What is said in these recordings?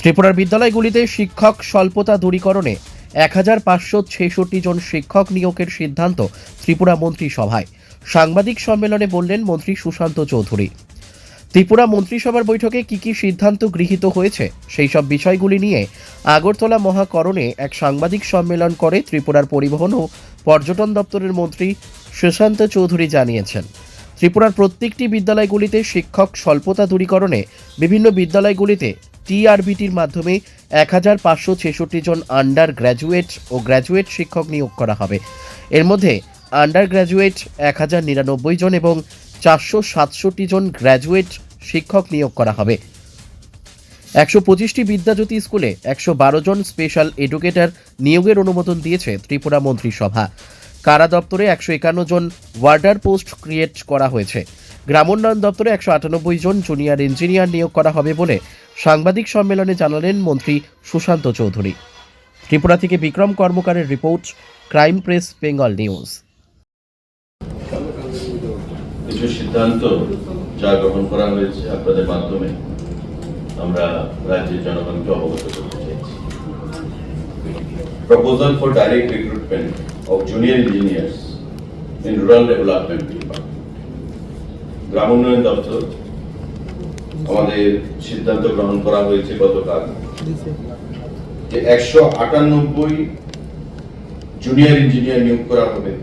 ত্রিপুরার বিদ্যালয়গুলিতে শিক্ষক স্বল্পতা দূরীকরণে 1566 জন শিক্ষক নিয়োগের সিদ্ধান্ত ত্রিপুরা মন্ত্রিসভায়। সাংবাদিক সম্মেলনে বললেন মন্ত্রী সুশান্ত চৌধুরী। ত্রিপুরা মন্ত্রিসভার বৈঠকে কি সিদ্ধান্ত গৃহীত হয়েছে সেই সব বিষয়গুলি নিয়ে আগরতলা মহাকরণে এক সাংবাদিক সম্মেলন করে ত্রিপুরার পরিবহন ও পর্যটন দপ্তরের মন্ত্রী সুশান্ত চৌধুরী জানিয়েছেন, ত্রিপুরার প্রত্যেকটি বিদ্যালয়গুলিতে শিক্ষক স্বল্পতা দূরীকরণে বিভিন্ন বিদ্যালয়গুলিতে টিআরবিটির মাধ্যমে 1566 জন আন্ডার গ্র্যাজুয়েট ও গ্র্যাজুয়েট শিক্ষক নিয়োগ করা হবে। এর মধ্যে আন্ডার গ্র্যাজুয়েট 1099 জন এবং 467 জন গ্র্যাজুয়েট শিক্ষক নিয়োগ করা হবে। 125টি বিদ্যাজ্যোতি স্কুলে 112 জন স্পেশাল এডুকেটর নিয়োগের অনুমোদন দিয়েছে ত্রিপুরা মন্ত্রিসভা। কারা দপ্তরে 151 জন ওয়ার্ডার পোস্ট ক্রিয়েট করা হয়েছে। গ্রামোন্নয়ন দপ্তরে 198 জন জুনিয়র ইঞ্জিনিয়ার নিয়োগ করা হবে বলে সাংবাদিক সম্মেলনে জানালেন মন্ত্রী সুশান্ত চৌধুরী। ত্রিপুরা থেকে বিক্রম কর্মকারের report, crime press Bengal news. কিছু সিদ্ধান্ত যা গ্রহণ করা হয়েছে আপনাদের মাধ্যমে আমরা রাজ্যের জনগণকে অবগত করতে চাইছি। Proposal for direct recruitment of junior engineers in rural development department. গ্রাম উন্নয়ন দপ্তর আমাদের সিদ্ধান্ত গ্রহণ করা হয়েছে গতকাল যে 198 জুনিয়র ইঞ্জিনিয়ার নিয়োগ করা হবে,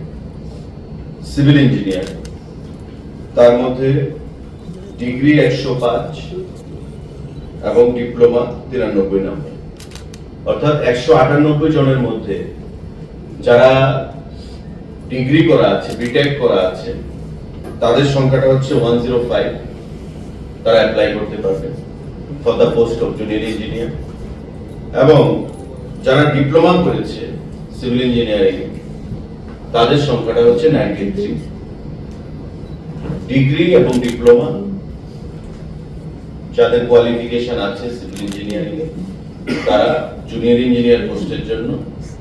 সিভিল ইঞ্জিনিয়ার। তার মধ্যে ডিগ্রি 105 এবং ডিপ্লোমা 93 নম্বর, অর্থাৎ 198 জনের মধ্যে যারা ডিগ্রি করা আছে, বিটেক করা আছে, তাদের সংখ্যাটা হচ্ছে 105। তারা অ্যাপ্লাই করতে পারবে for the post of junior engineer. এবং যারা ডিপ্লোমা করেছে সিভিল ইঞ্জিনিয়ারিং, তাদের সংখ্যাটা হচ্ছে 93। ডিগ্রি এবং ডিপ্লোমা যাদের কোয়ালিফিকেশন আছে সিভিল ইঞ্জিনিয়ারিং, তারা জুনিয়র ইঞ্জিনিয়ার পোস্টের জন্য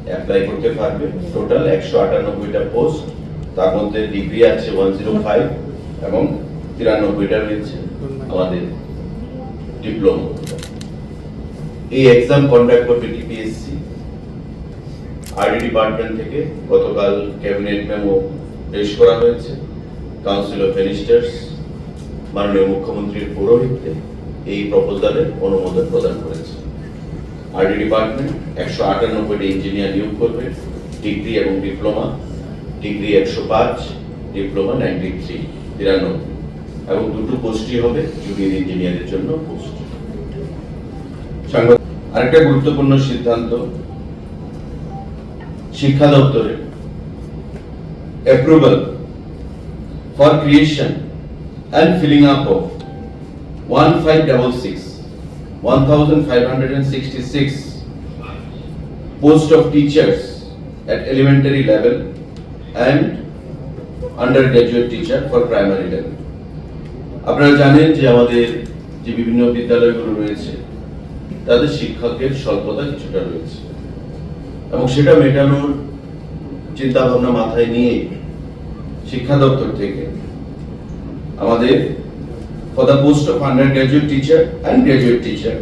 অ্যাপ্লাই করতে পারবে। টোটাল 198টা পোস্ট, তার মধ্যে ডিগ্রি আছে 105 এবং 93টা রয়েছে আমাদের ডিপ্লোমা। এই এক্সাম কন্ডাক্ট করবে টিপিএসসি। আরডি ডিপার্টমেন্ট থেকে গতকাল ক্যাবিনেট মেমো পেশ করা হয়েছে। কাউন্সিল অফ মিনিস্টার্স মাননীয় মুখ্যমন্ত্রীর পৌরোহিত্যে এই প্রপোজালের অনুমোদন প্রদান করেছে। আরডি ডিপার্টমেন্ট 198টি ইঞ্জিনিয়ার নিয়োগ করবে, ডিগ্রি এবং ডিপ্লোমা। ডিগ্রি 105, ডিপ্লোমা 93 এবং দুটো পোস্টই হবে জুনিয়র ইঞ্জিনিয়ারের জন্য পোস্ট। আরেকটা গুরুত্বপূর্ণ সিদ্ধান্ত, শিক্ষা দপ্তরের approval for creation and filling up of 1566 post of teachers at elementary level and undergraduate teacher for primary level. আপনারা জানেন যে আমাদের যে বিভিন্ন বিদ্যালয়গুলো রয়েছে তাদের শিক্ষকের স্বল্পতা কিছুটা রয়েছে এবং সেটা মেটানোর চিন্তা ভাবনা মাথায় নিয়ে শিক্ষা দপ্তর থেকে আমাদের for the post of under graduate teacher and graduate teacher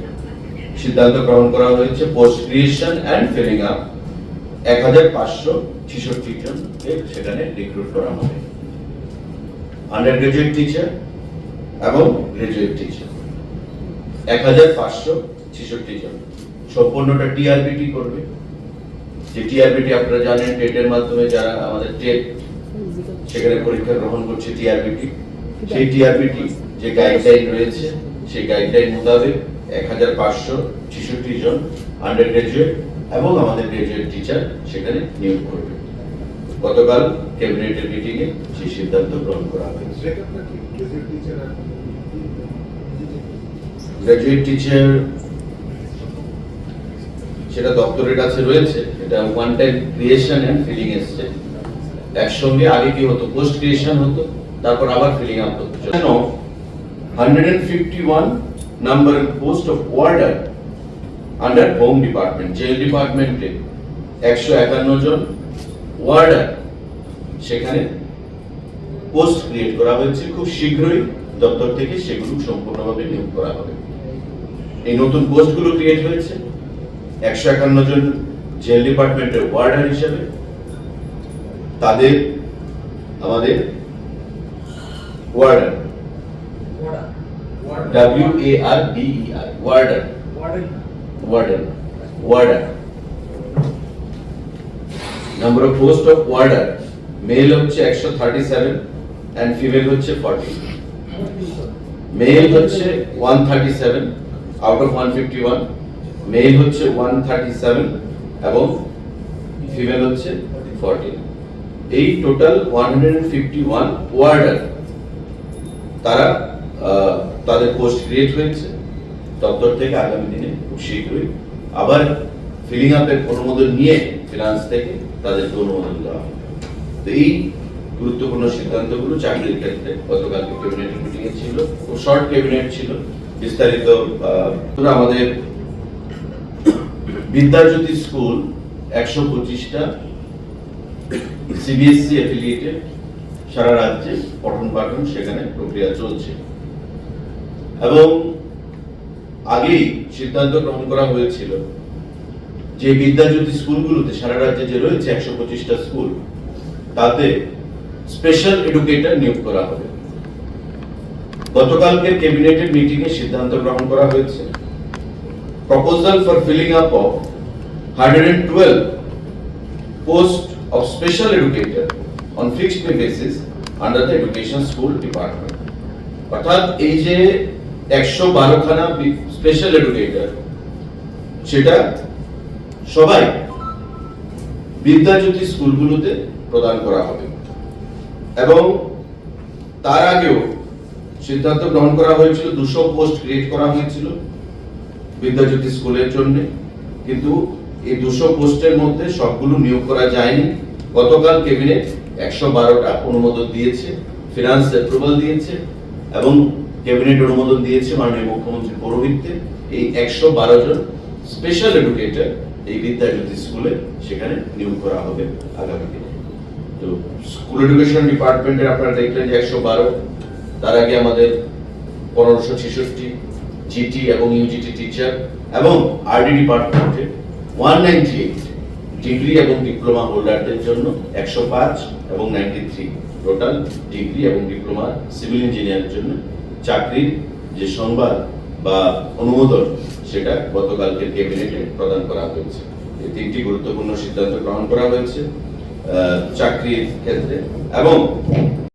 সিদ্ধান্ত গ্রহণ করা হয়েছে। Post creation and filling up 1566 জনকে সেখানে রিক্রুট করা হবে, আন্ডার গ্র্যাজুয়েট টিচার এবং গ্র্যাজুয়েট টিচার 1566 জন। সম্পূর্ণটা টিআরবিটি করবে। যে টিআরবিটি আপনারা জানেন টেটের মাধ্যমে যারা আমাদের টেট সেখানে পরীক্ষা গ্রহণ করছে টিআরবিটি, সেই টিআরবিটি যে গাইডলাইন রয়েছে সেই গাইডলাইন মোতাবেক 1566 জন আন্ডার গ্র্যাজুয়েট এবং আমাদের গ্র্যাজুয়েট টিচার সেখানে নিয়োগ করবে। গতকাল ক্যাবিনেটের মিটিং এ সেই সিদ্ধান্ত গ্রহণ করা হয়েছে। গ্র্যাজুয়েট টিচার সেটা দপ্তরের কাছে রয়েছে, এটা one time creation and filling এসছে একসঙ্গে। আগে কি হতো, পোস্ট ক্রিয়েশন হতো, তারপর আবার ফিলিং আপ হতো। 151 number post of warder under home department, jail ডিপার্টমেন্টে 151 জন ওয়ার্ডার সেখানে পোস্ট ক্রিয়েট করা হয়েছে। খুব শীঘ্রই দপ্তর থেকে সেগুলো সম্পূর্ণভাবে নিয়োগ করা হবে। এই নতুন পোস্টগুলো ক্রিয়েট হয়েছে। 151 জন জেল ডিপার্টমেন্টের ওয়ার্ডার হিসেবে, তাদের আমাদের warder WARDER warder number of post of warder male হচ্ছে 137 এন্ড ফিমেল হচ্ছে 40। মেল হচ্ছে 137 আউট অফ 151, মেল হচ্ছে 137 এবং ফিমেল হচ্ছে 40। এই টোটাল 151 ওয়ার্ডার তারা তাদের পোস্ট ক্রিয়েট হয়েছে। দপ্তর থেকে আগামী দিনে খুব শীঘ্রই আবার ফিলিং আপের অনুমোদন নিয়ে ফিনান্স থেকে তাদেরকে অনুমোদন দেওয়া হবে। তো এই গুরুত্বপূর্ণ সিদ্ধান্তগুলো চাকরির ক্ষেত্রে গতকালকে ক্যাবিনেটের মিটিং এ ছিল, খুব শর্ট ক্যাবিনেট ছিল, বিস্তারিত আমাদের বিদ্যাজ্যোতি স্কুল 125টা সিবিএসসি অ্যাফিলিয়েটেড সারা রাজ্যে পঠন পাঠন সেখানে প্রক্রিয়া চলছে এবং আগেই সিদ্ধান্ত গ্রহণ করা হয়েছিল যে বিদ্যাজ্যোতি স্কুলগুলোতে সারা রাজ্যে যে রয়েছে 125টা স্কুল, তাতে স্পেশাল এডুকেটর নিয়োগ করা হবে। গতকালকের ক্যাবিনেটের মিটিং এ সিদ্ধান্ত গ্রহণ করা হয়েছে proposal for filling up of 112 post of special educator on fixed pay basis under the education school department. অর্থাৎ এই যে 112 খানা স্পেশাল এডুকেটর, সেটা সবাই বিদ্যাজ্যোতি স্কুলগুলোতে প্রদান করা হবে এবং তার আগেও সিদ্ধান্ত গ্রহণ করা হয়েছিল 200 পোস্ট ক্রিয়েট করা হয়েছিল বিদ্যাজ্যোতি স্কুলের জন্য, কিন্তু এই 200 পোস্টের মধ্যে সবগুলো নিয়োগ করা যায়নি। গতকাল ক্যাবিনেট 112টা অনুমোদন দিয়েছে, ফিনান্স অ্যাপ্রুভাল দিয়েছে এবং ক্যাবিনেট অনুমোদন দিয়েছে মাননীয় মুখ্যমন্ত্রীর পৌরোহিত্যে এই 112 জন স্পেশাল এডুকেটর এই বিদ্যাজ্যোতি স্কুলে সেখানে নিয়োগ করা হবে আগামী দিনে। তো স্কুল এডুকেশন ডিপার্টমেন্টের আপনারা দেখলেন যে 112, তার আগে আমাদের 1566 জিটি এবং ইউজিটি টিচার এবং আরডি ডিপার্টমেন্টে 198 ডিগ্রি এবং ডিপ্লোমা হোল্ডারদের জন্য 105 এবং 93 টোটাল ডিগ্রি এবং ডিপ্লোমা সিভিল ইঞ্জিনিয়ারের জন্য চাকরির যে সংবাদ বা অনুমোদন সেটা গতকালকে ক্যাবিনেটে প্রদান করা হয়েছে। এই তিনটি গুরুত্বপূর্ণ সিদ্ধান্ত গ্রহণ করা হয়েছে চাকরির ক্ষেত্রে এবং